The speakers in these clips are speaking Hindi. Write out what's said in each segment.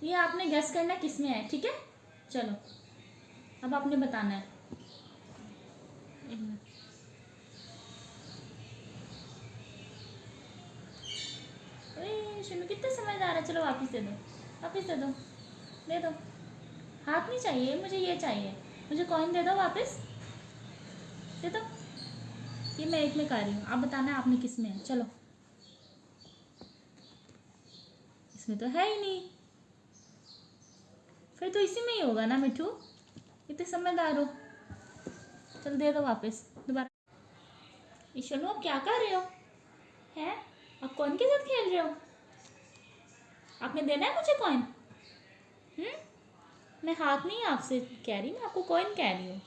ये आपने गेस करना किस में है, ठीक है। चलो अब आपने बताना है। एक मिनट। अरे शुनू कितने समझदार है। चलो वापस दे दो, वापस दे दो, दे दो। हाथ नहीं चाहिए मुझे, ये चाहिए मुझे। कॉइन दे दो वापस, दे दो। ये मैं एक में कर रही हूँ, आप बताना आपने किस में है। चलो इसमें तो है ही नहीं, फिर तो इसी में ही होगा ना मिठू, इतने समझदार हो। चल दे दो वापस दोबारा। ईशनु आप क्या कर रहे हो, हैं आप कॉइन के साथ खेल रहे हो। आपने देना है मुझे कॉइन। मैं हाथ नहीं आपसे कह रही, मैं आपको कॉइन कह रही हूँ।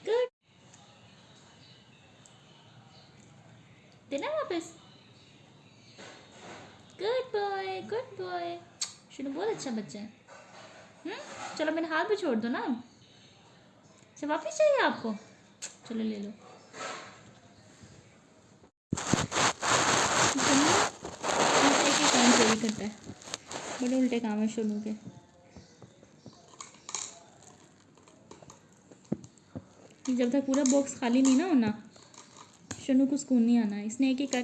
गुड, देना है वापस। Good boy, good boy. शुनू बहुत अच्छा बच्चा है। चलो मेरे हाथ भी छोड़ दो ना। अच्छा वापस चाहिए आपको, चलो ले लो। एक काम चोरी करता है, बड़े उल्टे काम है शुनू के। जब तक पूरा बॉक्स खाली नहीं ना होना, शुनू को सुकून नहीं आना। इसने एक एक कर